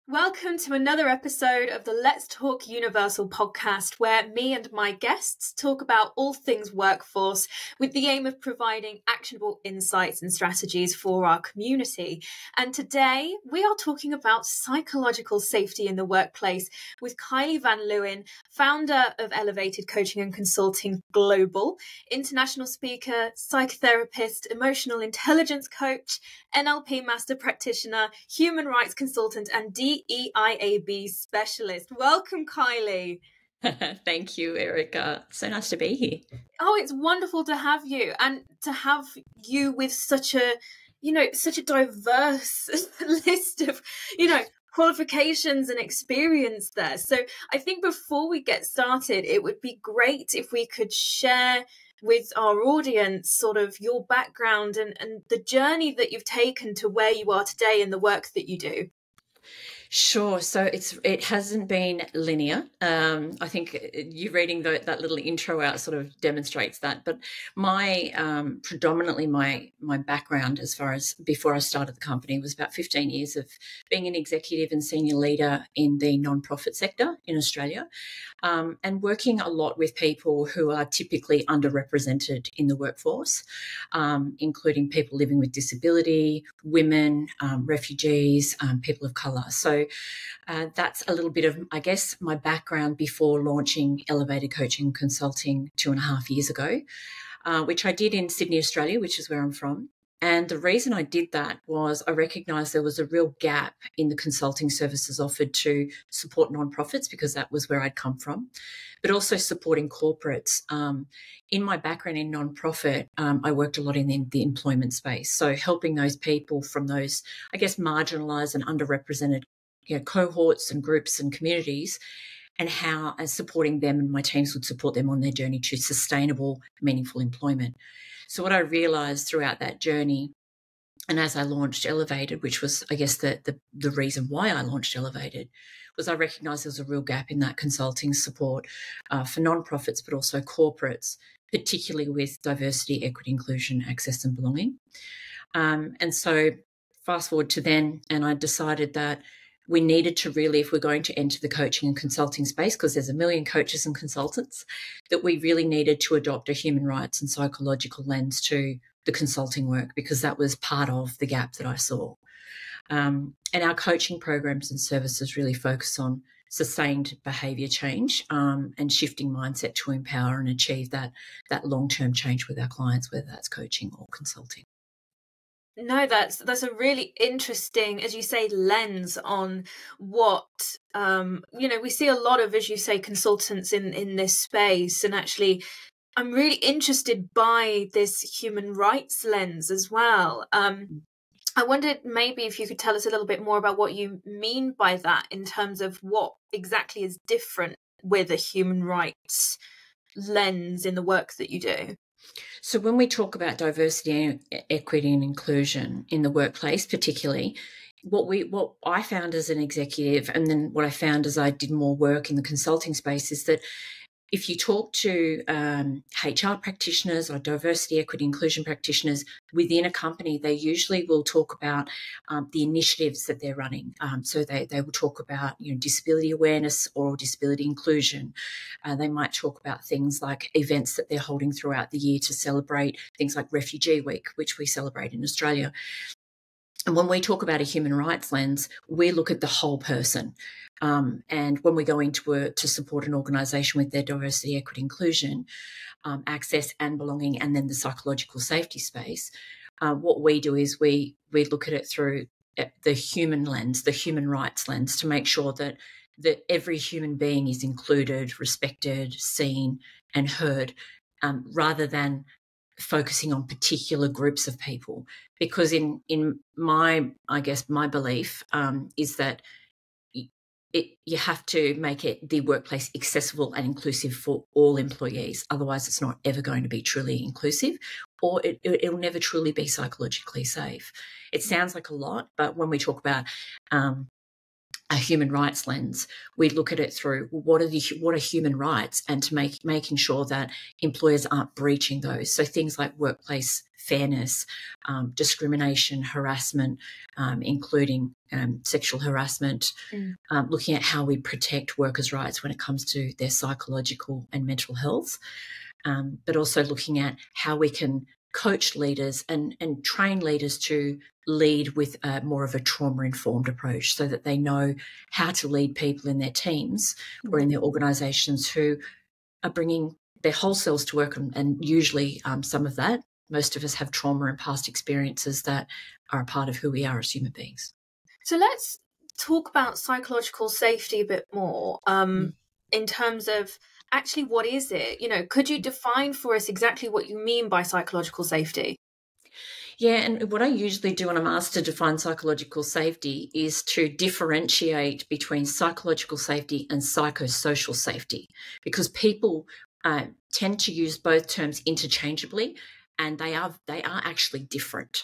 Welcome to another episode of the Let's Talk Universal podcast, where me and my guests talk about all things workforce with the aim of providing actionable insights and strategies for our community. And today we are talking about psychological safety in the workplace with Kylie van Luyn, founder of Elevated Coaching and Consulting Global, international speaker, psychotherapist, emotional intelligence coach, NLP master practitioner, human rights consultant, and DEIAB specialist. Welcome, Kylie. Thank you, Erica. So nice to be here. Oh, it's wonderful to have you, and to have you with such a diverse list of, qualifications and experience there. So I think before we get started, it would be great if we could share with our audience sort of your background and the journey that you've taken to where you are today in the work that you do. Sure. So it hasn't been linear. I think you reading that little intro out sort of demonstrates that. But my predominantly my background, as far as before I started the company, was about 15 years of being an executive and senior leader in the non-profit sector in Australia, and working a lot with people who are typically underrepresented in the workforce, including people living with disability, women, refugees, people of colour. So that's a little bit of, I guess, my background before launching Elevated Coaching and Consulting 2.5 years ago, which I did in Sydney, Australia, which is where I'm from. And the reason I did that was I recognised there was a real gap in the consulting services offered to support nonprofits, because that was where I'd come from, but also supporting corporates. In my background in nonprofit, I worked a lot in the employment space, so helping those people from those, I guess, marginalised and underrepresented cohorts and groups and communities, and how supporting them, and my teams would support them on their journey to sustainable, meaningful employment. So what I realised throughout that journey, and as I launched Elevated, which was, I guess, the reason why I launched Elevated, was I recognised there was a real gap in that consulting support for nonprofits, but also corporates, particularly with diversity, equity, inclusion, access and belonging. And so fast forward to then, and I decided that we needed to really, if we're going to enter the coaching and consulting space, because there's a million coaches and consultants, that we really needed to adopt a human rights and psychological lens to the consulting work, because that was part of the gap that I saw. And our coaching programs and services really focus on sustained behaviour change, and shifting mindset to empower and achieve that long-term change with our clients, whether that's coaching or consulting. No, that's a really interesting, as you say, lens on what, we see a lot of, as you say, consultants in this space. And actually, I'm really interested by this human rights lens as well. I wondered maybe if you could tell us a little bit more about what you mean by that in terms of what exactly is different with a human rights lens in the work that you do. So when we talk about diversity, equity and inclusion in the workplace particularly, what I found as an executive, and then what I found as I did more work in the consulting space, is that if you talk to HR practitioners or diversity, equity, inclusion practitioners within a company, they usually will talk about the initiatives that they're running. So they will talk about disability awareness or disability inclusion. They might talk about things like events that they're holding throughout the year to celebrate things like Refugee Week, which we celebrate in Australia. And when we talk about a human rights lens, we look at the whole person. And when we go into to support an organisation with their diversity, equity, inclusion, access and belonging, and then the psychological safety space, what we do is we look at it through the human lens, the human rights lens, to make sure that every human being is included, respected, seen and heard, rather than focusing on particular groups of people. Because in my belief is that you have to make the workplace accessible and inclusive for all employees. Otherwise, it's not ever going to be truly inclusive, or it'll never truly be psychologically safe. It sounds like a lot, but when we talk about a human rights lens, we look at it through what are human rights, and to making sure that employers aren't breaching those. So things like workplace fairness, discrimination, harassment, including sexual harassment, looking at how we protect workers' rights when it comes to their psychological and mental health, but also looking at how we can coach leaders and train leaders to lead with more of a trauma-informed approach, so that they know how to lead people in their teams or in their organisations who are bringing their whole selves to work. And usually most of us have trauma and past experiences that are a part of who we are as human beings. So let's talk about psychological safety a bit more, in terms of actually what is it? Could you define for us exactly what you mean by psychological safety? Yeah, and what I usually do when I'm asked to define psychological safety is to differentiate between psychological safety and psychosocial safety, because people tend to use both terms interchangeably, and they are actually different.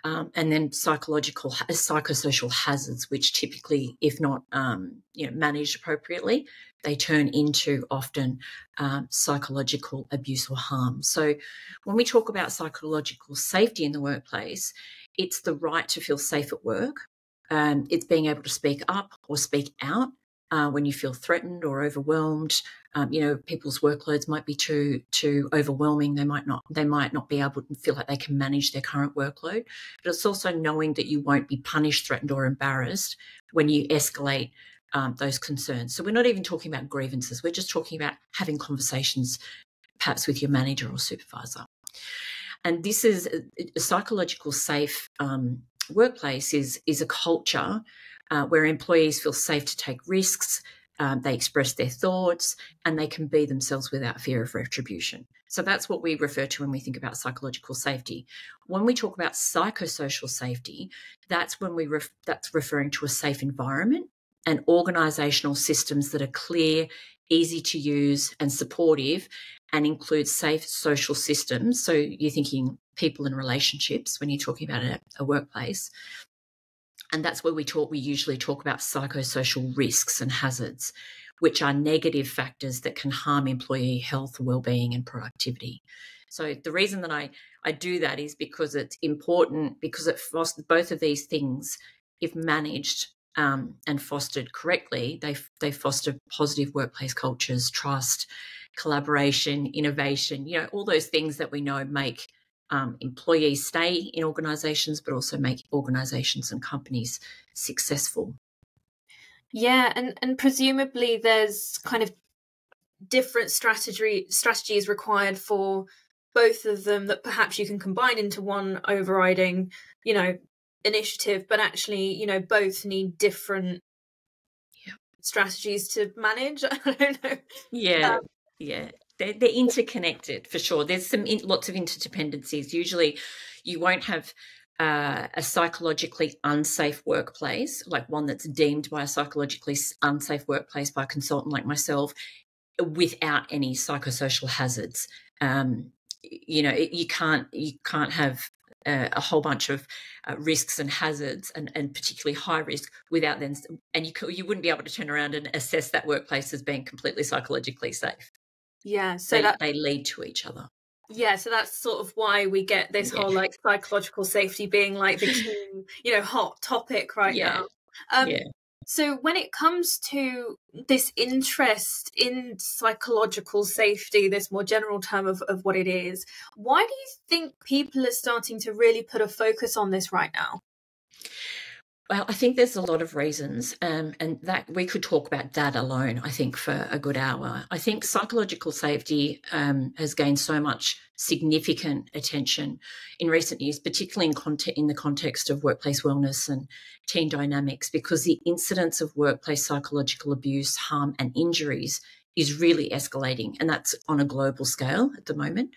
And then psychosocial hazards, which typically, if not managed appropriately, they turn into often psychological abuse or harm. So when we talk about psychological safety in the workplace, it's the right to feel safe at work. It's being able to speak up or speak out when you feel threatened or overwhelmed. People's workloads might be too overwhelming. They might not be able to feel like they can manage their current workload. But it's also knowing that you won't be punished, threatened, or embarrassed when you escalate those concerns. So we're not even talking about grievances. We're just talking about having conversations, perhaps with your manager or supervisor. And this is a psychological safe workplace is a culture where employees feel safe to take risks, they express their thoughts, and they can be themselves without fear of retribution. So that's what we refer to when we think about psychological safety. When we talk about psychosocial safety, that's when that's referring to a safe environment and organisational systems that are clear, easy to use, and supportive, and include safe social systems. So you're thinking people and relationships when you're talking about a workplace. And that's where we usually talk about psychosocial risks and hazards, which are negative factors that can harm employee health, well-being, and productivity. So the reason that I do that is because it's important, because both of these things, if managed and fostered correctly, they foster positive workplace cultures, trust, collaboration, innovation, all those things that we know make employees stay in organisations, but also make organisations and companies successful. Yeah, and presumably there's kind of different strategies required for both of them that perhaps you can combine into one overriding, initiative, but actually, both need different strategies to manage. I don't know. Yeah. They're interconnected for sure. There's lots of interdependencies. Usually you won't have a psychologically unsafe workplace, like one that's deemed by a psychologically unsafe workplace by a consultant like myself, without any psychosocial hazards. You can't have a whole bunch of risks and hazards, and particularly high risk, without then, and you wouldn't be able to turn around and assess that workplace as being completely psychologically safe. Yeah, so they lead to each other. Yeah, so that's sort of why we get this whole psychological safety being like the key, hot topic right now. So when it comes to this interest in psychological safety, this more general term of what it is, why do you think people are starting to really put a focus on this right now? Well, I think there's a lot of reasons, and that we could talk about that alone, I think, for a good hour. I think psychological safety has gained so much significant attention in recent years, particularly in the context of workplace wellness and team dynamics, because the incidence of workplace psychological abuse, harm, and injuries is really escalating, and that's on a global scale at the moment.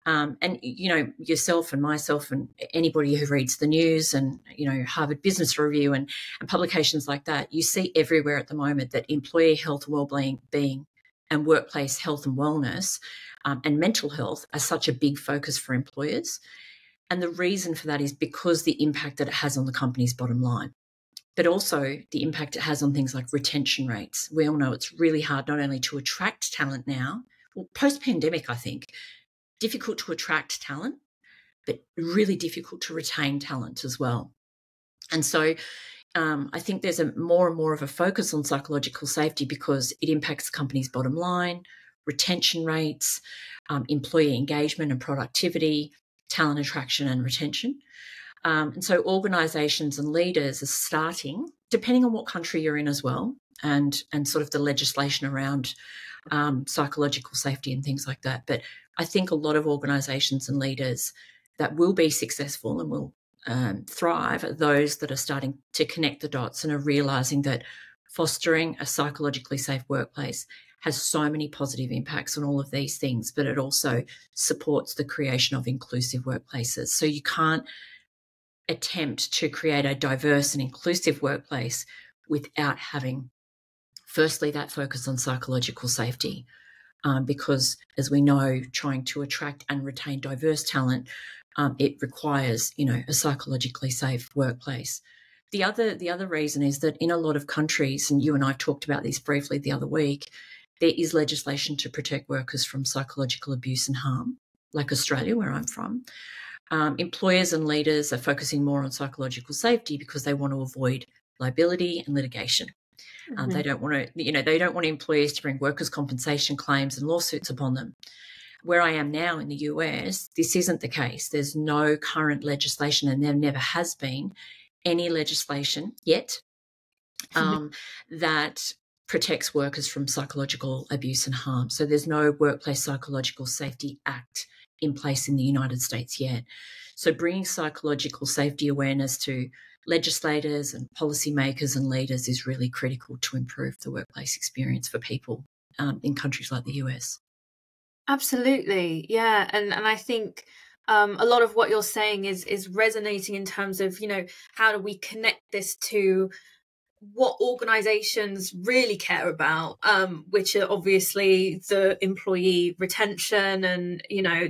And, yourself and myself and anybody who reads the news and, Harvard Business Review and publications like that, you see everywhere at the moment that employee health, well-being and workplace health and wellness and mental health are such a big focus for employers. And the reason for that is because the impact that it has on the company's bottom line. but also the impact it has on things like retention rates. We all know it's really hard not only to attract talent now, well, post-pandemic, I think, difficult to attract talent, but really difficult to retain talent as well. And so I think there's a more and more of a focus on psychological safety because it impacts the company's bottom line, retention rates, employee engagement and productivity, talent attraction and retention. And so organisations and leaders are starting, depending on what country you're in as well, and sort of the legislation around psychological safety and things like that. But I think a lot of organisations and leaders that will be successful and will thrive are those that are starting to connect the dots and are realising that fostering a psychologically safe workplace has so many positive impacts on all of these things, but it also supports the creation of inclusive workplaces. So you can't attempt to create a diverse and inclusive workplace without having, firstly, that focus on psychological safety, because, as we know, trying to attract and retain diverse talent, it requires, a psychologically safe workplace. The other reason is that in a lot of countries, and you and I talked about this briefly the other week, there is legislation to protect workers from psychological abuse and harm, like Australia, where I'm from. Employers and leaders are focusing more on psychological safety because they want to avoid liability and litigation. They don't want to, they don't want employers to bring workers' compensation claims and lawsuits upon them. Where I am now in the US, this isn't the case. There's no current legislation, and there never has been any legislation yet that protects workers from psychological abuse and harm. So there's no Workplace Psychological Safety Act in place in the United States yet. So bringing psychological safety awareness to legislators and policymakers and leaders is really critical to improve the workplace experience for people in countries like the US. Absolutely, yeah, and I think a lot of what you're saying is resonating in terms of, how do we connect this to what organizations really care about, which are obviously the employee retention and,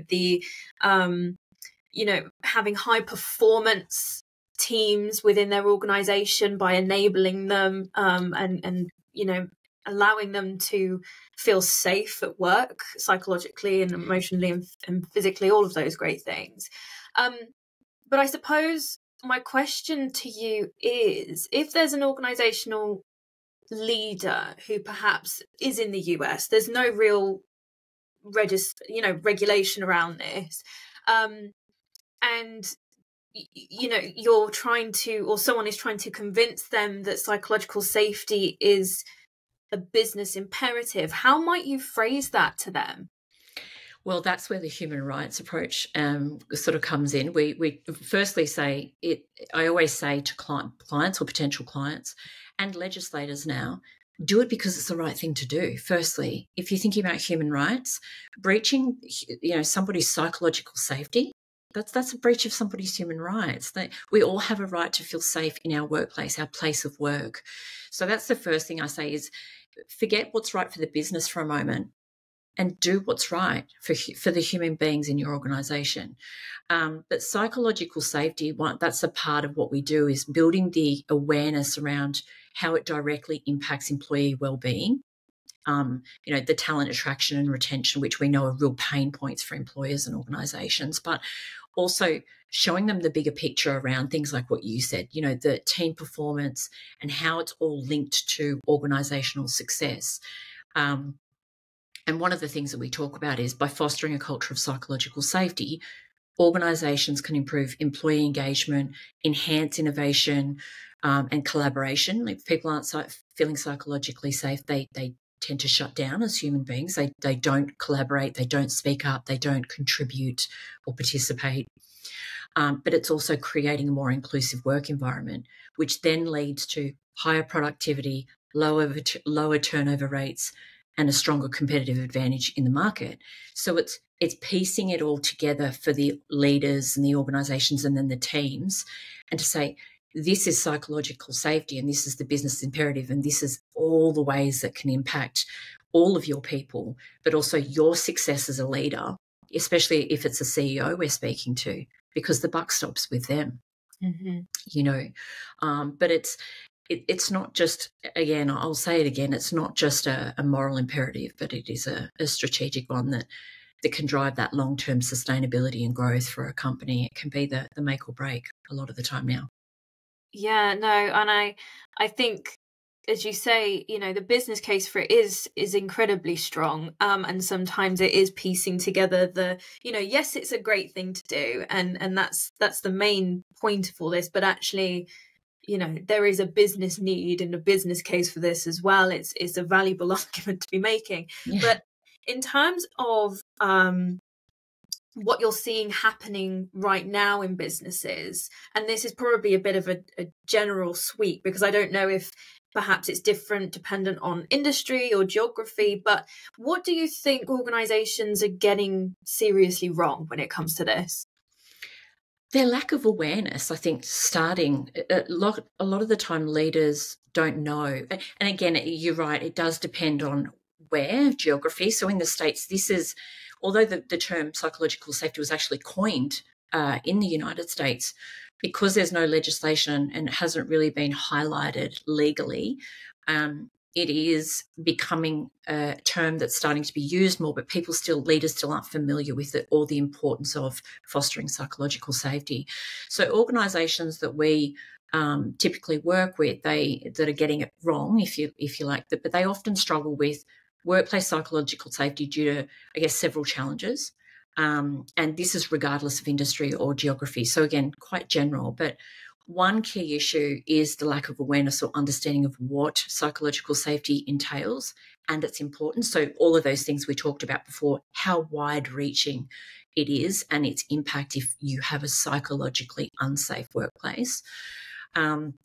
the, having high performance teams within their organization by enabling them and allowing them to feel safe at work, psychologically and emotionally and physically, all of those great things. But I suppose my question to you is, if there's an organizational leader who perhaps is in the US, there's no real regulation around this, and you're trying to, or someone is trying to convince them that psychological safety is a business imperative, how might you phrase that to them? Well, that's where the human rights approach sort of comes in. We firstly say it. I always say to clients or potential clients and legislators now, do it because it's the right thing to do. Firstly, if you're thinking about human rights, breaching, somebody's psychological safety, that's a breach of somebody's human rights. We all have a right to feel safe in our workplace, our place of work. So that's the first thing I say is forget what's right for the business for a moment and do what's right for the human beings in your organisation. But psychological safety, that's a part of what we do, is building the awareness around how it directly impacts employee well-being. The talent attraction and retention, which we know are real pain points for employers and organisations, but also showing them the bigger picture around things like what you said, the team performance and how it's all linked to organisational success. And one of the things that we talk about is by fostering a culture of psychological safety, organisations can improve employee engagement, enhance innovation and collaboration. If people aren't feeling psychologically safe, they tend to shut down as human beings. They don't collaborate, they don't speak up, they don't contribute or participate. But it's also creating a more inclusive work environment, which then leads to higher productivity, lower turnover rates, and a stronger competitive advantage in the market. So it's piecing it all together for the leaders and the organisations and then the teams, and to say, this is psychological safety and this is the business imperative and this is all the ways that can impact all of your people, but also your success as a leader, especially if it's a CEO we're speaking to, because the buck stops with them. But it's not just, again, I'll say it again, it's not just a moral imperative, but it is a strategic one that can drive that long-term sustainability and growth for a company. It can be the make or break a lot of the time now. Yeah, no, and I think, as you say, the business case for it is incredibly strong. And sometimes it is piecing together yes, it's a great thing to do, and that's the main point of all this, but actually, there is a business need and a business case for this as well. It's a valuable argument to be making. Yeah. But in terms of what you're seeing happening right now in businesses, and this is probably a bit of a general sweep, because I don't know if perhaps it's different dependent on industry or geography, but what do you think organizations are getting seriously wrong when it comes to this? Their lack of awareness, I think, starting a lot of the time leaders don't know. And again, you're right, it does depend on where, geography. So in the States, this is, although the term psychological safety was actually coined in the United States, because there's no legislation and it hasn't really been highlighted legally, it is becoming a term that's starting to be used more, but leaders still aren't familiar with it or the importance of fostering psychological safety. So organisations that we typically work with, that are getting it wrong, if you like, but they often struggle with workplace psychological safety due to, I guess, several challenges. And this is regardless of industry or geography. So again, quite general, but one key issue is the lack of awareness or understanding of what psychological safety entails and its importance. So all of those things we talked about before, how wide-reaching it is and its impact if you have a psychologically unsafe workplace. And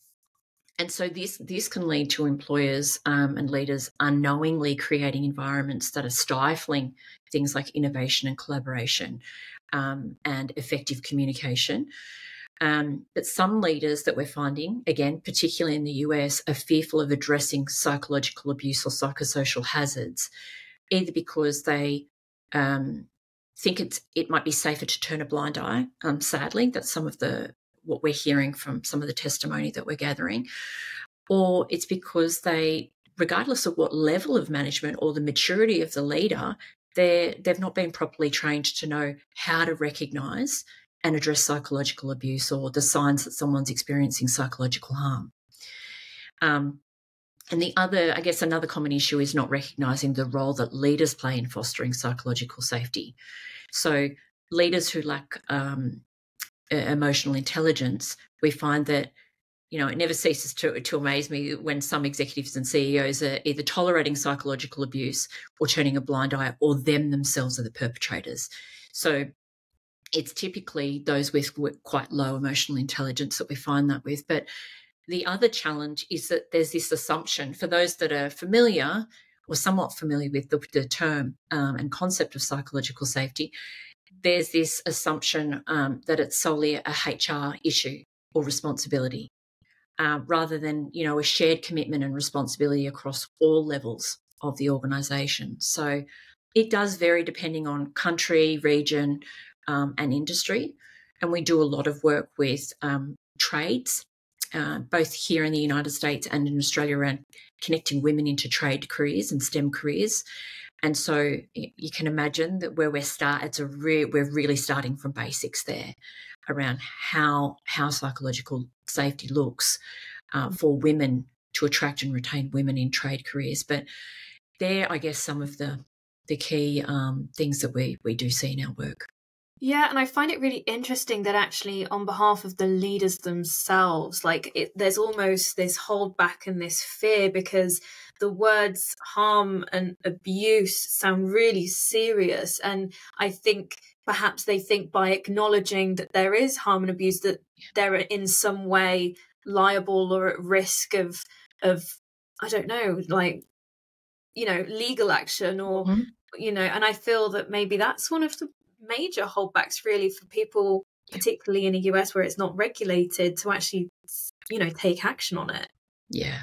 so this can lead to employers and leaders unknowingly creating environments that are stifling things like innovation and collaboration and effective communication. But some leaders that we're finding, again, particularly in the US, are fearful of addressing psychological abuse or psychosocial hazards, either because they think it might be safer to turn a blind eye. Sadly, that's some of what we're hearing from some of the testimony that we're gathering, or it's because they, regardless of what level of management or the maturity of the leader, they've not been properly trained to know how to recognise and address psychological abuse or the signs that someone's experiencing psychological harm. And another common issue is not recognising the role that leaders play in fostering psychological safety. So leaders who lack emotional intelligence, we find that, it never ceases to amaze me when some executives and CEOs are either tolerating psychological abuse or turning a blind eye, or themselves are the perpetrators. So it's typically those with quite low emotional intelligence that we find that with. But the other challenge is that there's this assumption, for those that are familiar or somewhat familiar with the term and concept of psychological safety, there's this assumption that it's solely a HR issue or responsibility, rather than, a shared commitment and responsibility across all levels of the organisation. So it does vary depending on country, region, and industry. And we do a lot of work with trades, both here in the United States and in Australia, around connecting women into trade careers and STEM careers. And so you can imagine that where we're really starting from basics there around how psychological safety looks for women, to attract and retain women in trade careers. But they're, I guess, some of the key things that we do see in our work. Yeah, and I find it really interesting that actually on behalf of the leaders themselves, there's almost this hold back and this fear, because the words harm and abuse sound really serious. And I think perhaps they think by acknowledging that there is harm and abuse, that they're in some way liable or at risk of I don't know, legal action or, and I feel that maybe that's one of the major holdbacks really for people, particularly in the US where it's not regulated, to actually, take action on it. Yeah.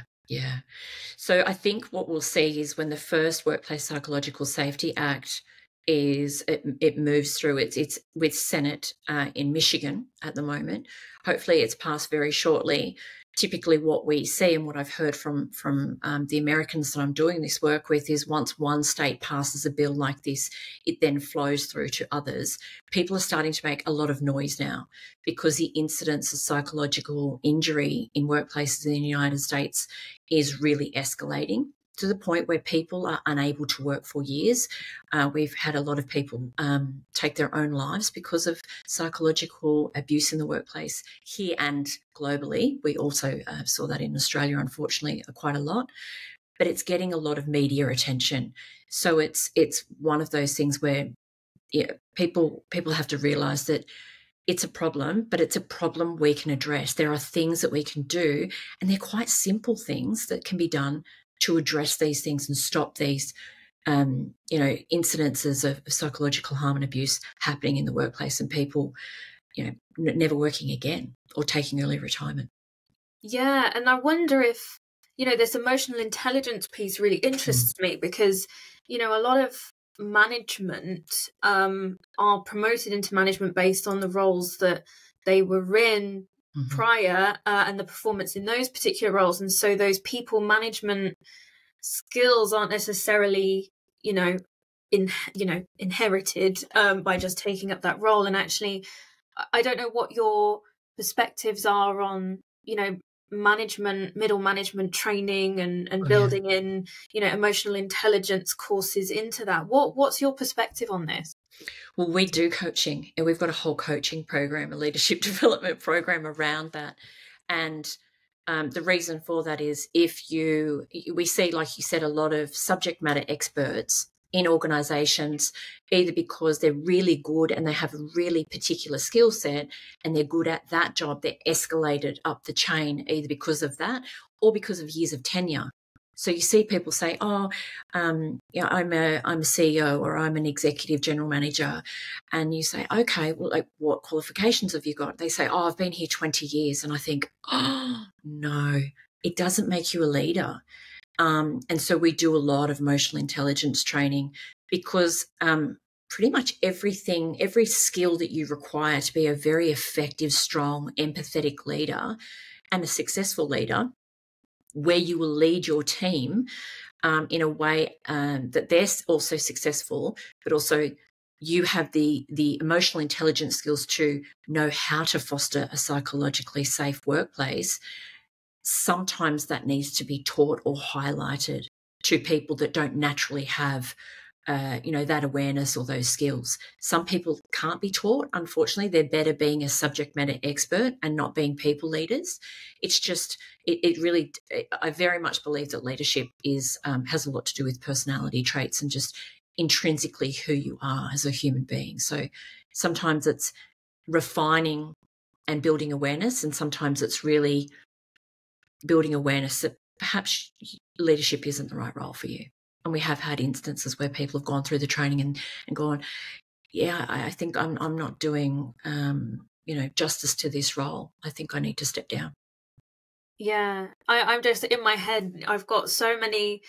So I think what we'll see is when the first Workplace Psychological Safety Act it moves through, it's with Senate in Michigan at the moment. Hopefully it's passed very shortly. typically what we see and what I've heard from the Americans that I'm doing this work with is once one state passes a bill like this, it then flows through to others. People are starting to make a lot of noise now because the incidence of psychological injury in workplaces in the United States is really escalating to the point where people are unable to work for years. We've had a lot of people take their own lives because of psychological abuse in the workplace here and globally. We also saw that in Australia, unfortunately, quite a lot. But it's getting a lot of media attention. So it's one of those things where people have to realise that it's a problem, but it's a problem we can address. There are things that we can do, and they're quite simple things that can be done to address these things and stop these, incidences of psychological harm and abuse happening in the workplace and people, never working again or taking early retirement. Yeah, and I wonder if, this emotional intelligence piece really interests me because, a lot of management are promoted into management based on the roles that they were in prior and the performance in those particular roles. And so those people management skills aren't necessarily, inherited by just taking up that role. And actually, I don't know what your perspectives are on, management, middle management training and building in, emotional intelligence courses into that. What's your perspective on this? Well, we do coaching, and we've got a whole coaching program, a leadership development program around that. And the reason for that is we see, like you said, a lot of subject matter experts in organisations, either because they're really good and they have a really particular skill set and they're good at that job, they're escalated up the chain either because of that or because of years of tenure. So you see people say, I'm a CEO or I'm an executive general manager. And you say, okay, well, like, what qualifications have you got? They say, I've been here 20 years. And I think, no, it doesn't make you a leader. And so we do a lot of emotional intelligence training because pretty much every skill that you require to be a very effective, strong, empathetic leader and a successful leader, where you will lead your team in a way that they're also successful, but also you have the emotional intelligence skills to know how to foster a psychologically safe workplace. Sometimes that needs to be taught or highlighted to people that don't naturally have that awareness or those skills. Some people can't be taught. Unfortunately, they're better being a subject matter expert and not being people leaders. It's just, I very much believe that leadership has a lot to do with personality traits and just intrinsically who you are as a human being. So sometimes it's refining and building awareness, and sometimes it's really building awareness that perhaps leadership isn't the right role for you. And we have had instances where people have gone through the training and gone, yeah, I think I'm not doing, justice to this role. I think I need to step down. Yeah, I'm just in my head. I've got so many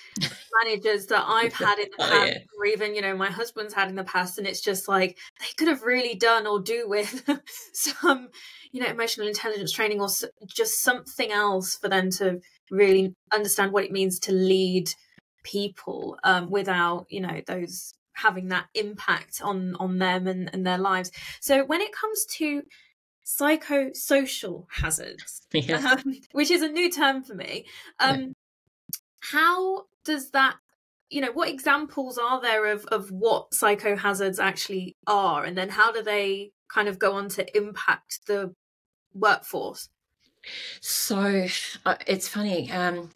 managers that I've had in the past, or even, my husband's had in the past. And it's just like, they could have really done or do with some, emotional intelligence training or just something else for them to really understand what it means to lead people without those having that impact on them and their lives. So when it comes to psychosocial hazards, which is a new term for me, how does that, what examples are there of what psychohazards actually are, and then how do they kind of go on to impact the workforce? So it's funny. I'm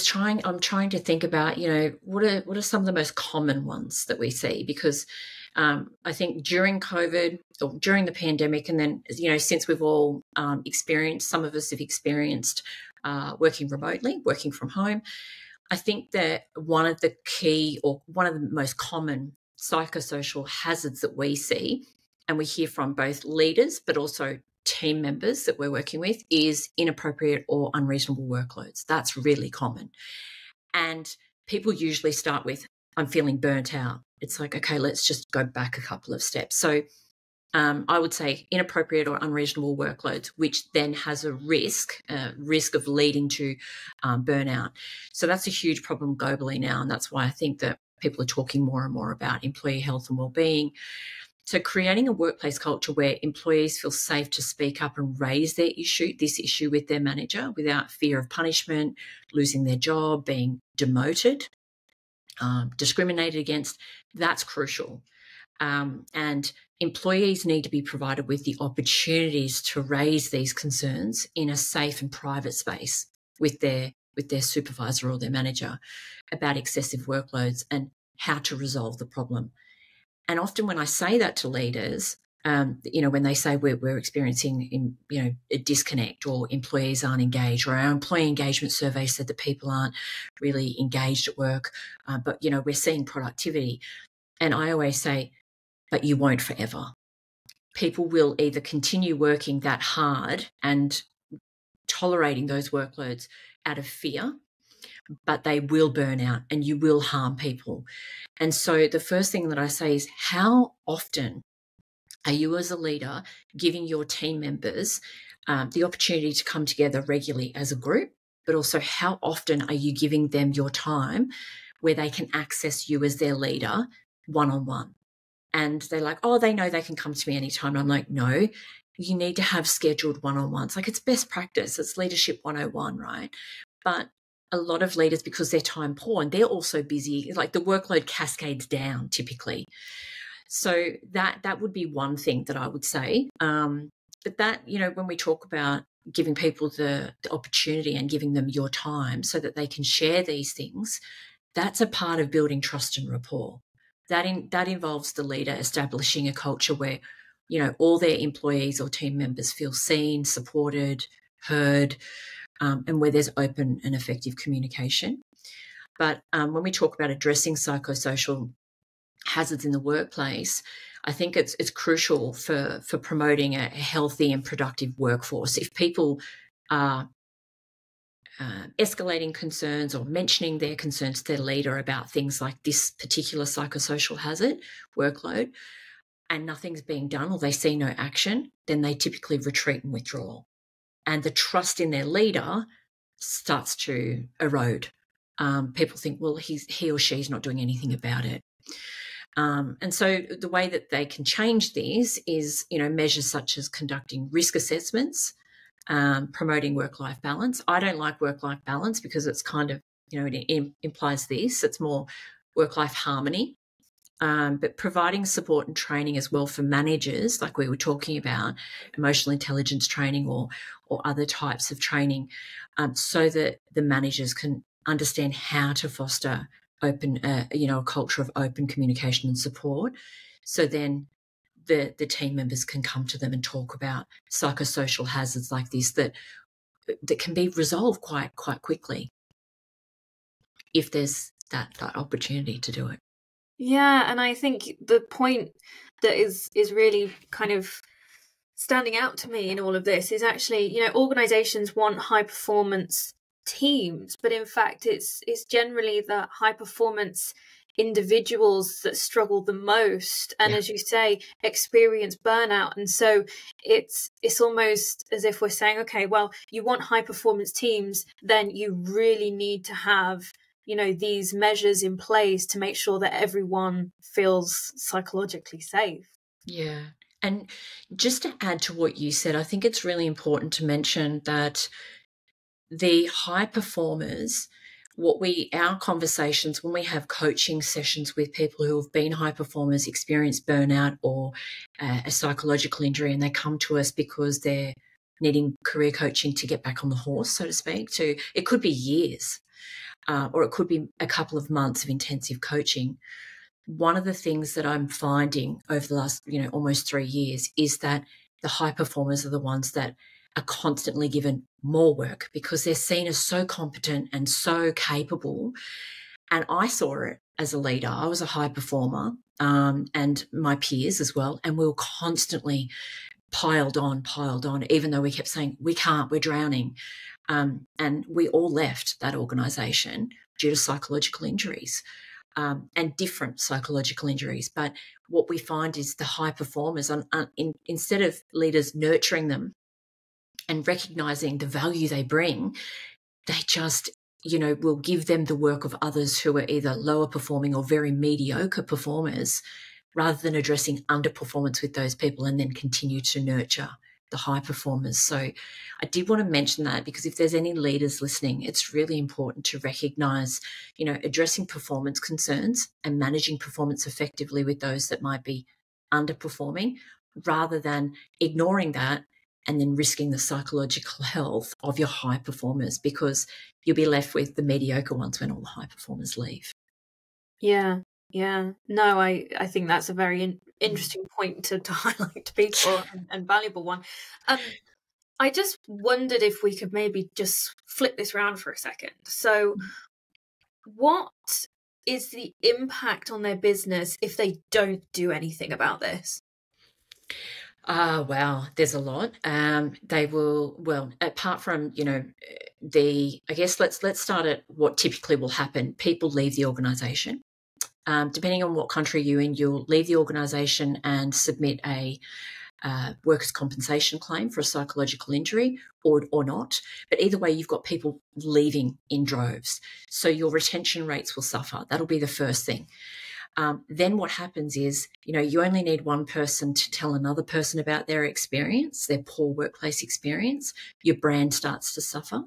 trying to think about, what are some of the most common ones that we see? Because I think during COVID or during the pandemic, and then, since we've all some of us have experienced working remotely, working from home, I think that one of the most common psychosocial hazards that we see, and we hear from both leaders but also team members that we're working with, is inappropriate or unreasonable workloads. That's really common. And people usually start with, I'm feeling burnt out. It's like, okay, let's just go back a couple of steps. So I would say inappropriate or unreasonable workloads, which then has a risk of leading to burnout. So that's a huge problem globally now, and that's why I think that people are talking more and more about employee health and well-being. So creating a workplace culture where employees feel safe to speak up and raise this issue with their manager without fear of punishment, losing their job, being demoted, discriminated against, that's crucial. And employees need to be provided with the opportunities to raise these concerns in a safe and private space with their supervisor or their manager about excessive workloads and how to resolve the problem. And often when I say that to leaders, when they say we're experiencing, a disconnect or employees aren't engaged, or our employee engagement survey said that people aren't really engaged at work, but, we're seeing productivity. And I always say, but you won't forever. People will either continue working that hard and tolerating those workloads out of fear, but they will burn out and you will harm people. And so the first thing that I say is, how often are you as a leader giving your team members the opportunity to come together regularly as a group, but also how often are you giving them your time where they can access you as their leader one-on-one? And they're like, oh, they know they can come to me anytime. And I'm like, no, you need to have scheduled one-on-ones. Like, it's best practice. It's leadership 101, right? But a lot of leaders, because they're time poor and they're also busy, like the workload cascades down typically. So that would be one thing that I would say. But that, when we talk about giving people the opportunity and giving them your time so that they can share these things, that's a part of building trust and rapport. That involves the leader establishing a culture where, all their employees or team members feel seen, supported, heard, and where there's open and effective communication. But when we talk about addressing psychosocial hazards in the workplace, I think it's crucial for promoting a healthy and productive workforce. If people are escalating concerns or mentioning their concerns to their leader about things like this particular psychosocial hazard, workload, and nothing's being done or they see no action, then they typically retreat and withdraw. And the trust in their leader starts to erode. People think, well, he or she's not doing anything about it. And so the way that they can change these is, measures such as conducting risk assessments, promoting work-life balance. I don't like work-life balance because it's kind of, it implies this. It's more work-life harmony. But providing support and training as well for managers, like we were talking about, emotional intelligence training or other types of training, so that the managers can understand how to foster open, a culture of open communication and support. So then the team members can come to them and talk about psychosocial hazards like this that can be resolved quite quickly if there's that opportunity to do it. Yeah, and I think the point that is really kind of standing out to me in all of this is actually, organizations want high performance teams, but in fact it's generally the high performance individuals that struggle the most and, as you say, experience burnout. And so it's almost as if we're saying, okay, well, you want high performance teams, then you really need to have these measures in place to make sure that everyone feels psychologically safe. Yeah. And just to add to what you said, I think it's really important to mention that the high performers, our conversations when we have coaching sessions with people who have been high performers, experience burnout or a psychological injury, and they come to us because they're needing career coaching to get back on the horse, so to speak. It could be years. Or it could be a couple of months of intensive coaching. One of the things that I'm finding over the last, almost 3 years is that the high performers are the ones that are constantly given more work because they're seen as so competent and so capable. And I saw it as a leader. I was a high performer, and my peers as well. And we were constantly piled on, even though we kept saying, we can't, we're drowning. And we all left that organisation due to psychological injuries. and different psychological injuries. But what we find is the high performers, instead of leaders nurturing them and recognising the value they bring, they just, will give them the work of others who are either lower performing or very mediocre performers, rather than addressing underperformance with those people and then continue to nurture the high performers. So I did want to mention that, because if there's any leaders listening, it's really important to recognise, addressing performance concerns and managing performance effectively with those that might be underperforming, rather than ignoring that and then risking the psychological health of your high performers, because you'll be left with the mediocre ones when all the high performers leave. Yeah. No, I think that's a very interesting point to highlight to people and valuable one. I just wondered if we could maybe just flip this around for a second. So what is the impact on their business if they don't do anything about this? Wow, there's a lot. They will, well, apart from, I guess let's start at what typically will happen. People leave the organisation. Depending on what country you're in, you'll leave the organisation and submit a workers' compensation claim for a psychological injury or not. But either way, you've got people leaving in droves. So your retention rates will suffer. That'll be the first thing. Then what happens is, you only need one person to tell another person about their experience, their poor workplace experience. Your brand starts to suffer.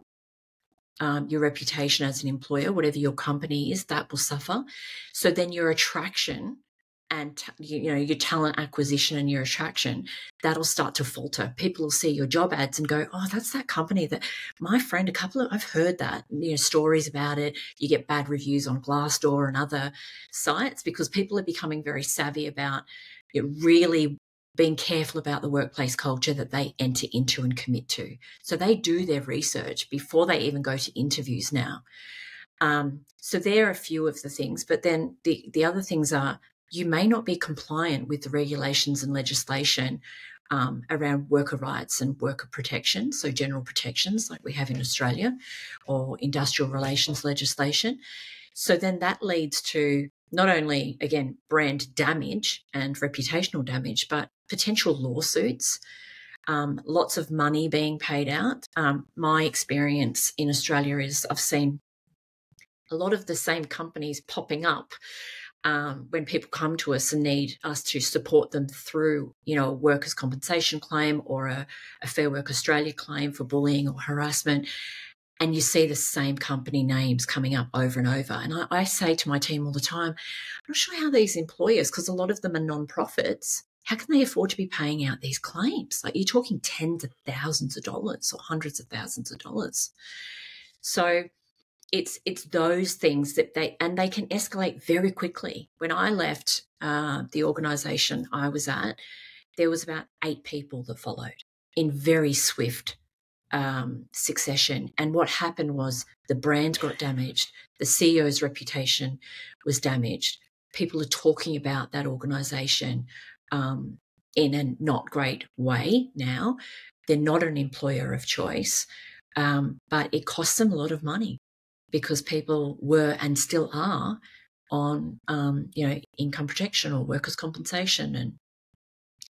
Your reputation as an employer, whatever your company is, that will suffer. So then your attraction and, your talent acquisition and your attraction, that'll start to falter. People will see your job ads and go, oh, that's that company that my friend, I've heard that, stories about it. You get bad reviews on Glassdoor and other sites, because people are becoming very savvy about really being careful about the workplace culture that they enter into and commit to. So they do their research before they even go to interviews now. So there are a few of the things, but then the other things are, you may not be compliant with the regulations and legislation around worker rights and worker protection, so general protections like we have in Australia, or industrial relations legislation. So then that leads to not only, again, brand damage and reputational damage, but potential lawsuits, lots of money being paid out. My experience in Australia is I've seen a lot of the same companies popping up when people come to us and need us to support them through, a workers' compensation claim or a Fair Work Australia claim for bullying or harassment. And you see the same company names coming up over and over. And I say to my team all the time, I'm not sure how these employers, because a lot of them are non-profits, how can they afford to be paying out these claims? Like, you're talking tens of thousands of dollars or hundreds of thousands of dollars. So it's those things that they can escalate very quickly. When I left the organisation I was at, there was about 8 people that followed in very swift succession. And what happened was the brand got damaged. The CEO's reputation was damaged. People are talking about that organisation in a not great way now. They're not an employer of choice, but it costs them a lot of money, because people were and still are on, income protection or workers' compensation, and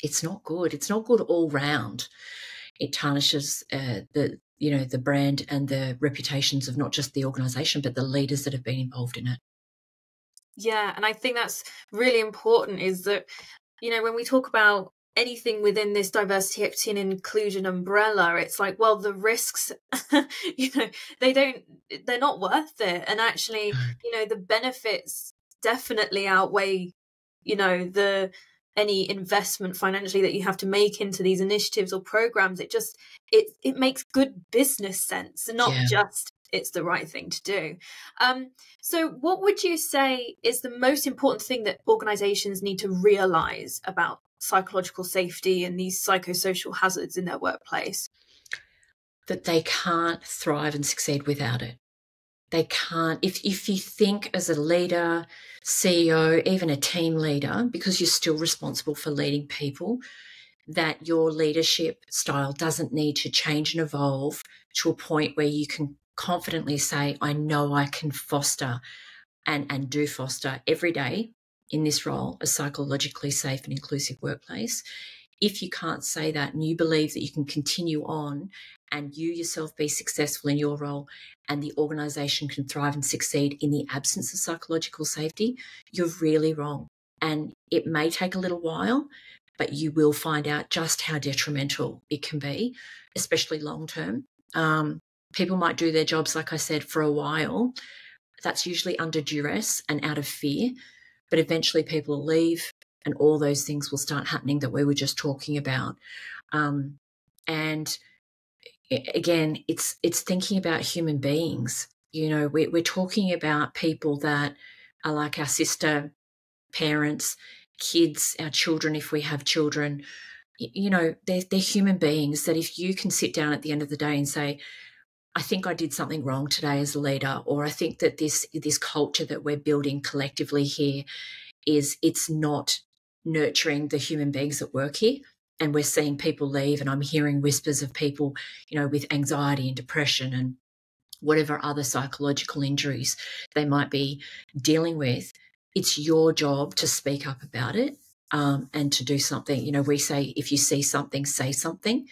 it's not good. It's not good all round. It tarnishes the brand and the reputations of not just the organisation, but the leaders that have been involved in it. Yeah, and I think that's really important, is that, when we talk about anything within this diversity, equity and inclusion umbrella, it's like, well, the risks, they're not worth it. And actually, the benefits definitely outweigh, any investment financially that you have to make into these initiatives or programs. It makes good business sense, and not just it's the right thing to do. So what would you say is the most important thing that organizations need to realize about psychological safety and these psychosocial hazards in their workplace? That they can't thrive and succeed without it. They can't. If you think as a leader, CEO, even a team leader, because you're still responsible for leading people, that your leadership style doesn't need to change and evolve to a point where you can confidently say, I know I can foster and do foster every day in this role a psychologically safe and inclusive workplace, if you can't say that and you believe that you can continue on and you yourself be successful in your role and the organisation can thrive and succeed in the absence of psychological safety, you're really wrong. And it may take a little while, but you will find out just how detrimental it can be, especially long term. People might do their jobs, like I said, for a while. That's usually under duress and out of fear, but eventually people will leave and all those things will start happening that we were just talking about. And again, it's thinking about human beings. You know, we're talking about people that are like our sister, parents, kids, our children, if we have children. You know, they're human beings that if you can sit down at the end of the day and say, I think I did something wrong today as a leader, or I think that this culture that we're building collectively here it's not nurturing the human beings that work here. And we're seeing people leave, and I'm hearing whispers of people, you know, with anxiety and depression and whatever other psychological injuries they might be dealing with. It's your job to speak up about it and to do something. You know, we say if you see something, say something.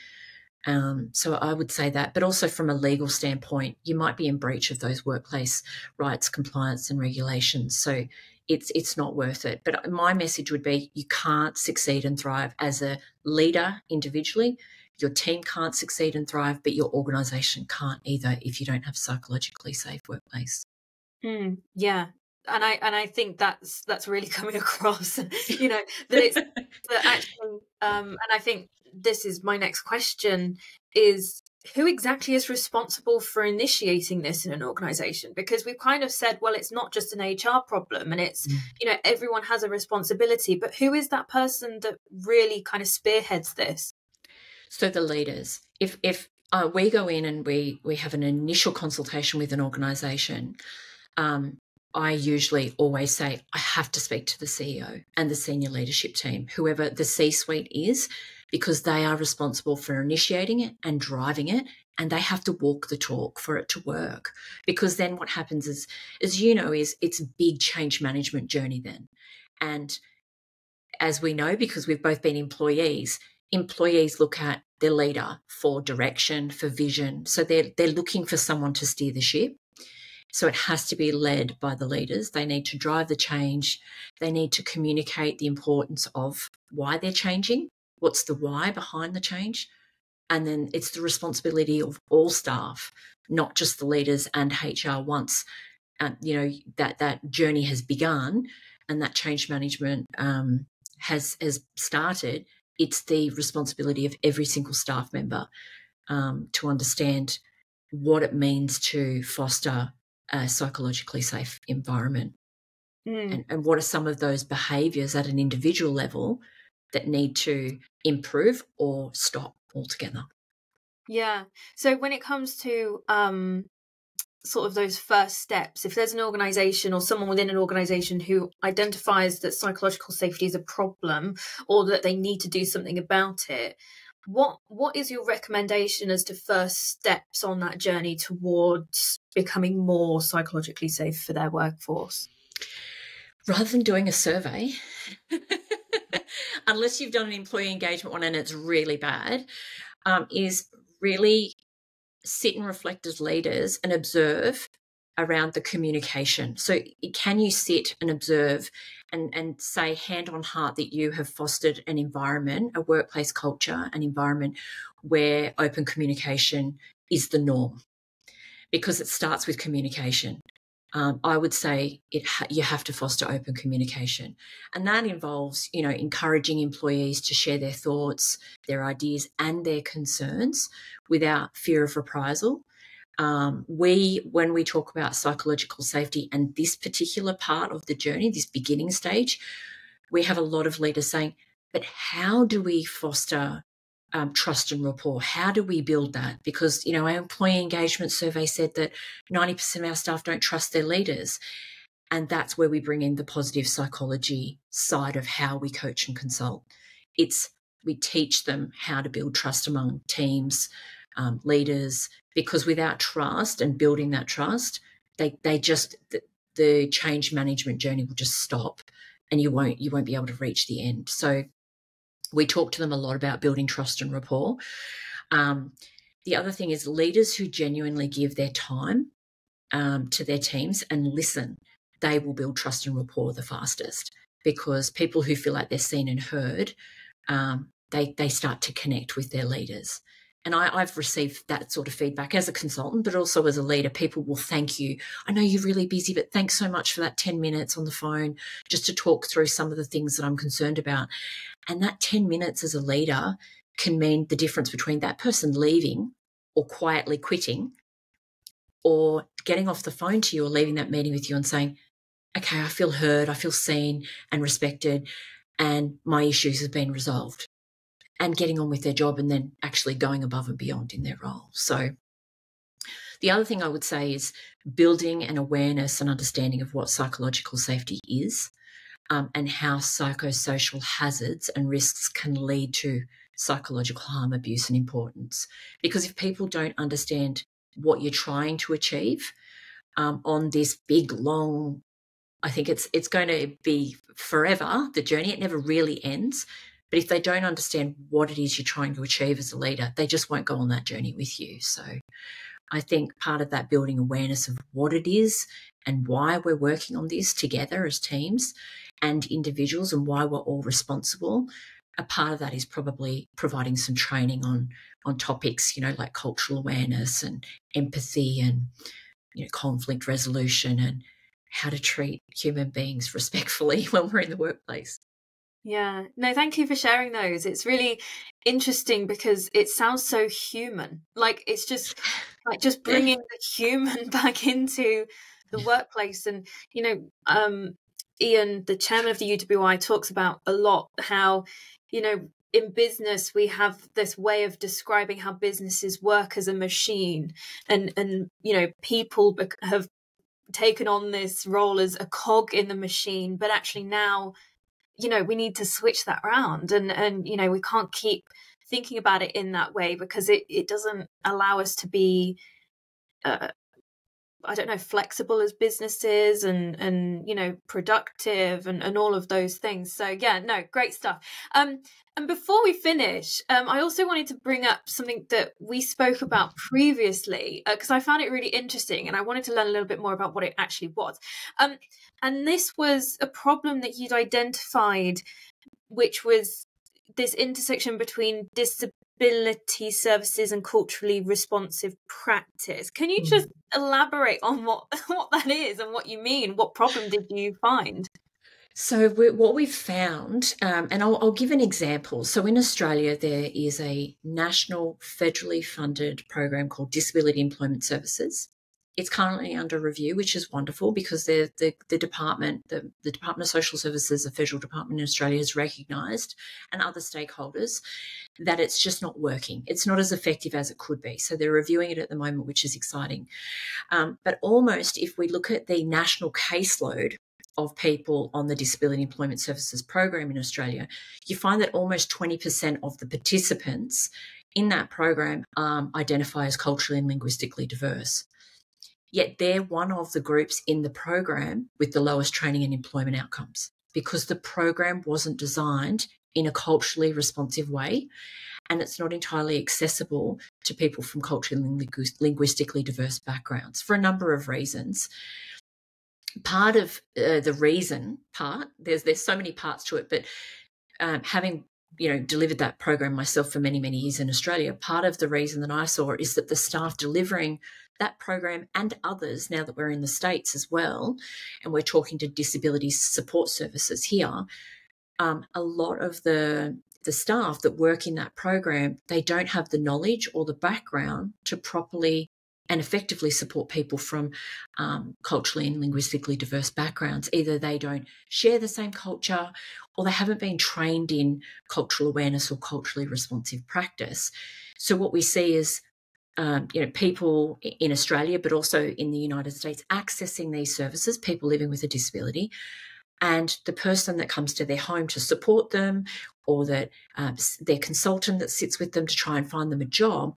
So I would say that, but also from a legal standpoint, you might be in breach of those workplace rights, compliance and regulations. So it's not worth it. But my message would be you can't succeed and thrive as a leader individually. Your team can't succeed and thrive, but your organisation can't either if you don't have a psychologically safe workplace. Yeah. And I think that's really coming across, you know, that it's that actually, and I think this is my next question is who exactly is responsible for initiating this in an organisation? Because we've kind of said, well, it's not just an HR problem and it's, you know, everyone has a responsibility, but who is that person that really kind of spearheads this? So the leaders, if we go in and we have an initial consultation with an organisation, I usually always say I have to speak to the CEO and the senior leadership team, whoever the C-suite is, because they are responsible for initiating it and driving it, and they have to walk the talk for it to work. Because then what happens is, as you know, is it's a big change management journey then. And as we know, because we've both been employees look at their leader for direction, for vision. So they're looking for someone to steer the ship. So it has to be led by the leaders. They need to drive the change. They need to communicate the importance of why they're changing. What's the why behind the change? And then it's the responsibility of all staff, not just the leaders and HR once, you know, that journey has begun and that change management has started. It's the responsibility of every single staff member to understand what it means to foster a psychologically safe environment. And what are some of those behaviours at an individual level that need to improve or stop altogether? Yeah. So when it comes to sort of those first steps, if there's an organisation or someone within an organisation who identifies that psychological safety is a problem or that they need to do something about it, what is your recommendation as to first steps on that journey towards becoming more psychologically safe for their workforce? Rather than doing a survey, unless you've done an employee engagement one and it's really bad, is really sit and reflect as leaders and observe around the communication. So can you sit and observe and say hand on heart that you have fostered an environment, a workplace culture, an environment where open communication is the norm? Because it starts with communication. I would say you have to foster open communication. And that involves, you know, encouraging employees to share their thoughts, their ideas and their concerns without fear of reprisal. When we talk about psychological safety and this particular part of the journey, this beginning stage, we have a lot of leaders saying, but how do we foster trust and rapport? How do we build that? Because, you know, our employee engagement survey said that 90% of our staff don't trust their leaders. And that's where we bring in the positive psychology side of how we coach and consult. We teach them how to build trust among teams, leaders, because without trust and building that trust, they just, the change management journey will just stop and you won't be able to reach the end. So we talk to them a lot about building trust and rapport. The other thing is leaders who genuinely give their time to their teams and listen, they will build trust and rapport the fastest, because people who feel like they're seen and heard, they start to connect with their leaders. And I've received that sort of feedback as a consultant, but also as a leader. People will thank you. I know you're really busy, but thanks so much for that 10 minutes on the phone just to talk through some of the things that I'm concerned about. And that 10 minutes as a leader can mean the difference between that person leaving or quietly quitting, or getting off the phone to you or leaving that meeting with you and saying, okay, I feel heard, I feel seen and respected, and my issues have been resolved, and getting on with their job and then actually going above and beyond in their role. So the other thing I would say is building an awareness and understanding of what psychological safety is, and how psychosocial hazards and risks can lead to psychological harm, abuse, and importance. Because if people don't understand what you're trying to achieve on this big, long, I think it's going to be forever, the journey. It never really ends. But if they don't understand what it is you're trying to achieve as a leader, they just won't go on that journey with you. So I think part of that building awareness of what it is and why we're working on this together as teams and individuals, and why we're all responsible, a part of that is probably providing some training on topics, like cultural awareness and empathy and, conflict resolution and how to treat human beings respectfully when we're in the workplace. Yeah, no, thank you for sharing those. It's really interesting because it sounds so human. Like it's just bringing the human back into the workplace. And, Ian, the chairman of the UWI, talks about a lot how, in business, we have this way of describing how businesses work as a machine, and people have taken on this role as a cog in the machine, but actually now, we need to switch that around, and we can't keep thinking about it in that way, because it doesn't allow us to be flexible as businesses and productive and all of those things. So yeah, no, great stuff. And before we finish, I also wanted to bring up something that we spoke about previously, because I found it really interesting and I wanted to learn a little bit more about what it actually was. And this was a problem that you'd identified, which was this intersection between disability services and culturally responsive practice. Can you just elaborate on what that is and what you mean? What problem did you find? So what we've found, and I'll give an example. So in Australia, there is a national federally funded program called Disability Employment Services. It's currently under review, which is wonderful, because the department, the Department of Social Services, the federal department in Australia, has recognised, and other stakeholders, that it's just not working. It's not as effective as it could be. So they're reviewing it at the moment, which is exciting. But almost, if we look at the national caseload of people on the Disability Employment Services program in Australia, you find that almost 20% of the participants in that program identify as culturally and linguistically diverse. Yet they're one of the groups in the program with the lowest training and employment outcomes, because the program wasn't designed in a culturally responsive way, and it's not entirely accessible to people from culturally and linguistically diverse backgrounds for a number of reasons. Part of the reason there's so many parts to it, but having delivered that program myself for many, many years in Australia, part of the reason that I saw is that the staff delivering that program and others, now that we're in the States as well, and we're talking to disability support services here, a lot of the staff that work in that program, they don't have the knowledge or the background to properly and effectively support people from culturally and linguistically diverse backgrounds. Either they don't share the same culture, or they haven't been trained in cultural awareness or culturally responsive practice. So what we see is people in Australia, but also in the United States, accessing these services, people living with a disability, and the person that comes to their home to support them, or that their consultant that sits with them to try and find them a job,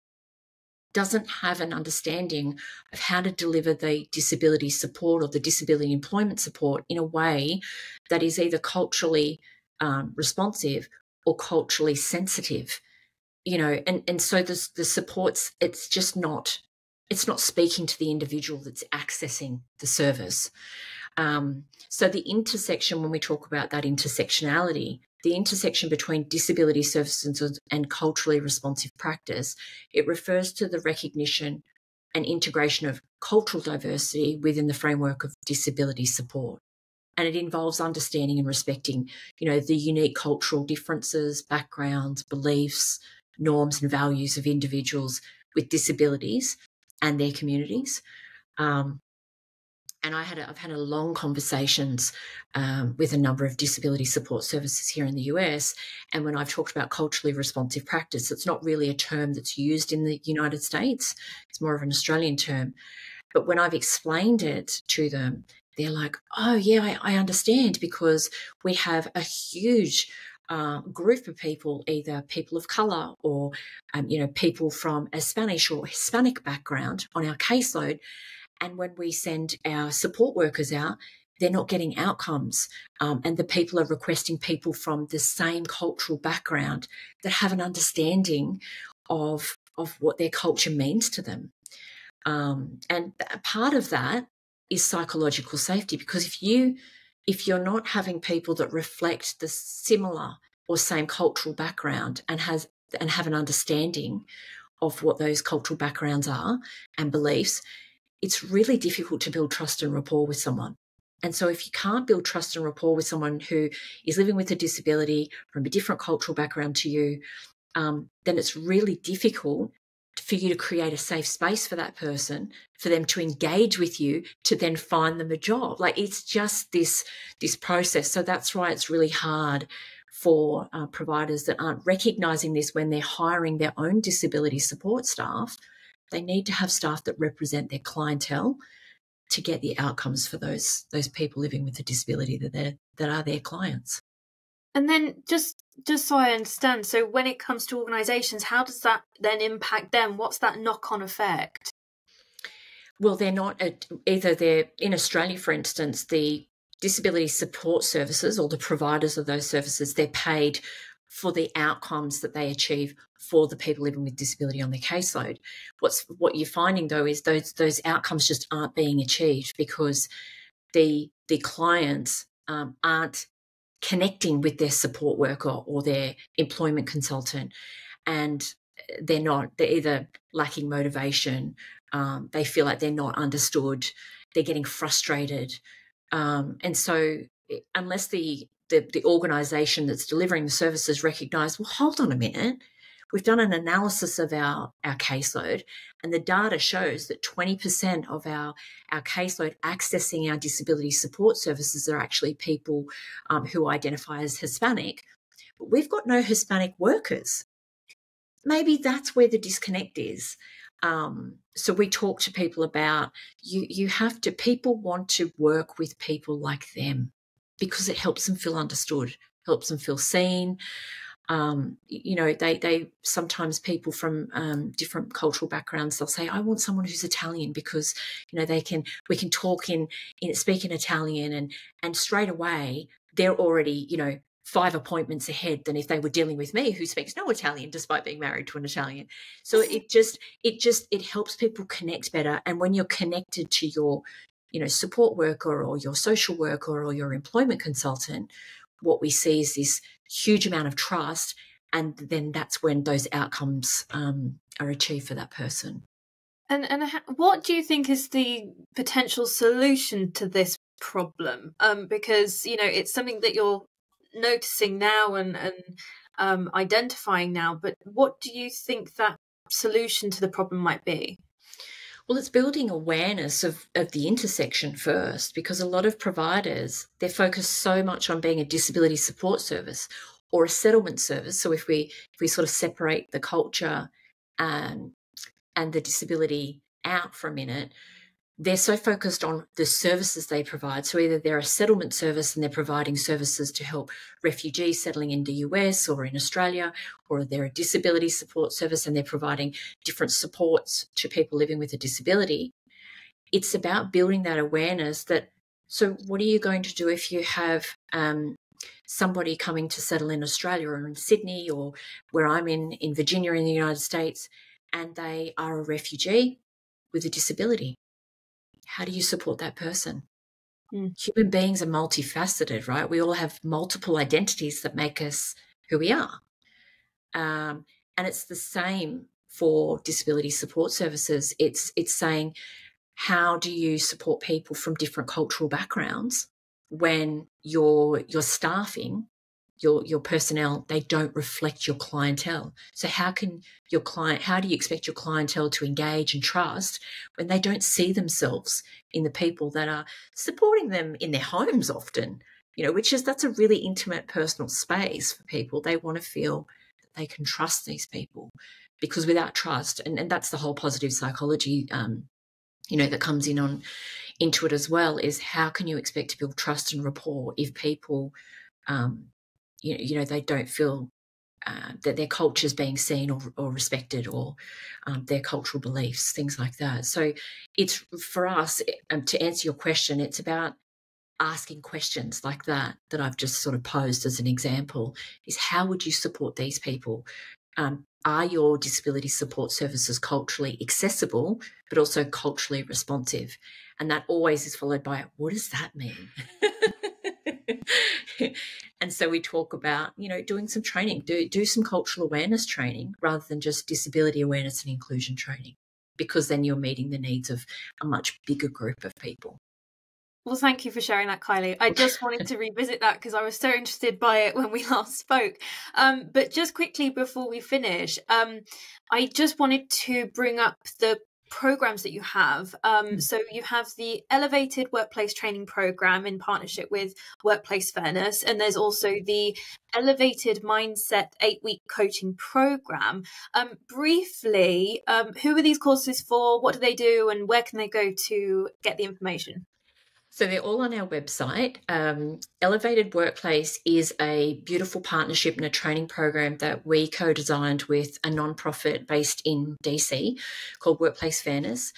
doesn't have an understanding of how to deliver the disability support or the disability employment support in a way that is either culturally responsive or culturally sensitive, and so the supports, it's not speaking to the individual that's accessing the service. So the intersection, when we talk about that intersectionality, the intersection between disability services and culturally responsive practice, it refers to the recognition and integration of cultural diversity within the framework of disability support. And it involves understanding and respecting, the unique cultural differences, backgrounds, beliefs, norms and values of individuals with disabilities and their communities. And I've had a long conversations with a number of disability support services here in the US. And when I've talked about culturally responsive practice, it's not really a term that's used in the United States. It's more of an Australian term. But when I've explained it to them, they're like, oh, yeah, I understand, because we have a huge group of people, either people of colour or, people from a Spanish or Hispanic background on our caseload. And when we send our support workers out, they're not getting outcomes. And the people are requesting people from the same cultural background that have an understanding of what their culture means to them. And part of that is psychological safety, because if you're not having people that reflect the similar or same cultural background and have an understanding of what those cultural backgrounds are and beliefs, it's really difficult to build trust and rapport with someone. And so if you can't build trust and rapport with someone who is living with a disability from a different cultural background to you, then it's really difficult for you to create a safe space for that person, for them to engage with you, to then find them a job. Like, it's just this process. So that's why it's really hard for providers that aren't recognising this when they're hiring their own disability support staff. They need to have staff that represent their clientele to get the outcomes for those people living with a disability that are their clients. And then just so I understand, so when it comes to organisations, how does that then impact them? What's that knock-on effect? Well, they're not either. They're in Australia, for instance, the disability support services or the providers of those services, they're paid for the outcomes that they achieve for the people living with disability on their caseload. What you're finding, though, is those outcomes just aren't being achieved because the clients aren't connecting with their support worker or their employment consultant, and they're either lacking motivation, they feel like they're not understood, they're getting frustrated, and so unless the organisation that's delivering the services recognise, well, hold on a minute, we've done an analysis of our caseload, and the data shows that 20% of our caseload accessing our disability support services are actually people who identify as Hispanic, but we've got no Hispanic workers. Maybe that's where the disconnect is. So we talk to people about you have to, people want to work with people like them because it helps them feel understood, helps them feel seen. They sometimes people from different cultural backgrounds, they'll say, I want someone who's Italian because, we can talk speak in Italian, and straight away they're already, 5 appointments ahead than if they were dealing with me who speaks no Italian despite being married to an Italian. So it helps people connect better. And when you're connected to your, support worker or your social worker or your employment consultant, what we see is this huge amount of trust, and then that's when those outcomes are achieved for that person. And what do you think is the potential solution to this problem? Because, it's something that you're noticing now and identifying now, but what do you think that solution to the problem might be? Well, it's building awareness of the intersection first, because a lot of providers, they're focused so much on being a disability support service or a settlement service. So if we sort of separate the culture and the disability out for a minute, they're so focused on the services they provide. So either they're a settlement service and they're providing services to help refugees settling in the US or in Australia, or they're a disability support service and they're providing different supports to people living with a disability. It's about building that awareness that, so what are you going to do if you have somebody coming to settle in Australia or in Sydney or where I'm in Virginia in the United States, and they are a refugee with a disability? How do you support that person? Human beings are multifaceted, right? We all have multiple identities that make us who we are. And it's the same for disability support services. It's saying, how do you support people from different cultural backgrounds when your staffing, your personnel, they don't reflect your clientele? So how do you expect your clientele to engage and trust when they don't see themselves in the people that are supporting them in their homes often, that's a really intimate personal space for people. They want to feel that they can trust these people, because without trust, and that's the whole positive psychology that comes into it as well, is how can you expect to build trust and rapport if people, they don't feel that their culture is being seen or respected, or their cultural beliefs, things like that. So it's, for us, to answer your question, it's about asking questions like that I've just sort of posed as an example, is how would you support these people? Are your disability support services culturally accessible, but also culturally responsive? And that always is followed by, what does that mean? And so we talk about, doing some training, do some cultural awareness training rather than just disability awareness and inclusion training, because then you're meeting the needs of a much bigger group of people. Well, thank you for sharing that, Kylie. I just wanted to revisit that because I was so interested by it when we last spoke. But just quickly before we finish, I just wanted to bring up the programs that you have. So you have the Elevated Workplace Training Program in partnership with Workplace Fairness, and there's also the Elevated Mindset 8-week coaching program. Briefly, who are these courses for? What do they do, and where can they go to get the information? So they're all on our website. Elevated Workplace is a beautiful partnership and a training program that we co-designed with a nonprofit based in DC called Workplace Fairness.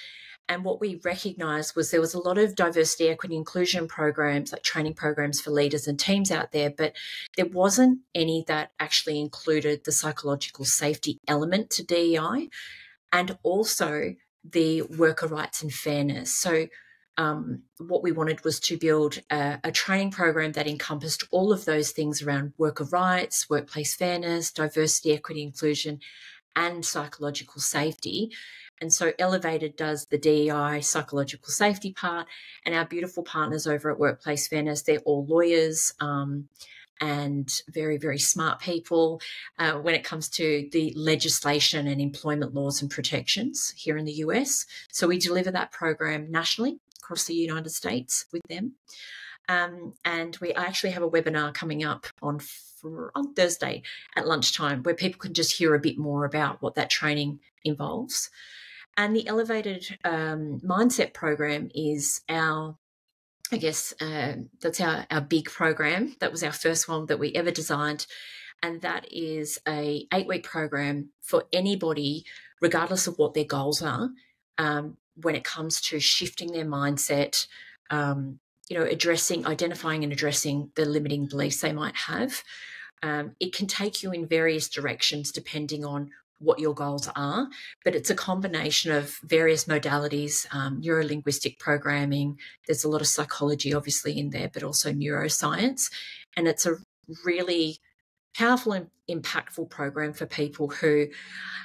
And what we recognised was there was a lot of diversity, equity, inclusion programs, like training programs for leaders and teams out there, but there wasn't any that actually included the psychological safety element to DEI, and also the worker rights and fairness. So what we wanted was to build a training program that encompassed all of those things around worker rights, workplace fairness, diversity, equity, inclusion, and psychological safety. And so Elevated does the DEI psychological safety part, and our beautiful partners over at Workplace Fairness, they're all lawyers and very, very smart people when it comes to the legislation and employment laws and protections here in the US. So we deliver that program nationally across the United States with them. And we actually have a webinar coming up on Thursday at lunchtime where people can just hear a bit more about what that training involves. And the Elevated Mindset program is that's our big program. That was our first one that we ever designed. And that is a 8-week program for anybody, regardless of what their goals are, when it comes to shifting their mindset, identifying and addressing the limiting beliefs they might have. It can take you in various directions depending on what your goals are, but it's a combination of various modalities, neuro-linguistic programming. There's a lot of psychology obviously in there, but also neuroscience. And it's a really powerful and impactful program for people who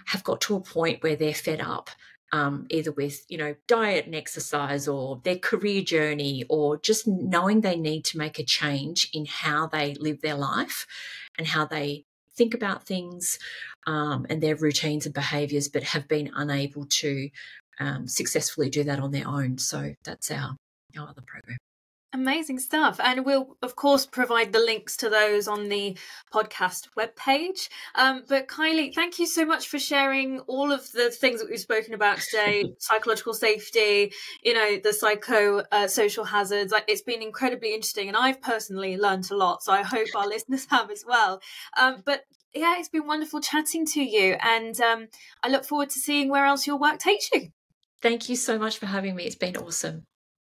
have got to a point where they're fed up, either with, diet and exercise, or their career journey, or just knowing they need to make a change in how they live their life and how they think about things, and their routines and behaviours, but have been unable to successfully do that on their own. So that's our other program. Amazing stuff. And we'll, of course, provide the links to those on the podcast webpage. But Kylie, thank you so much for sharing all of the things that we've spoken about today, psychological safety, the psychosocial hazards. It's been incredibly interesting, and I've personally learned a lot. So I hope our listeners have as well. But yeah, it's been wonderful chatting to you. And I look forward to seeing where else your work takes you. Thank you so much for having me. It's been awesome.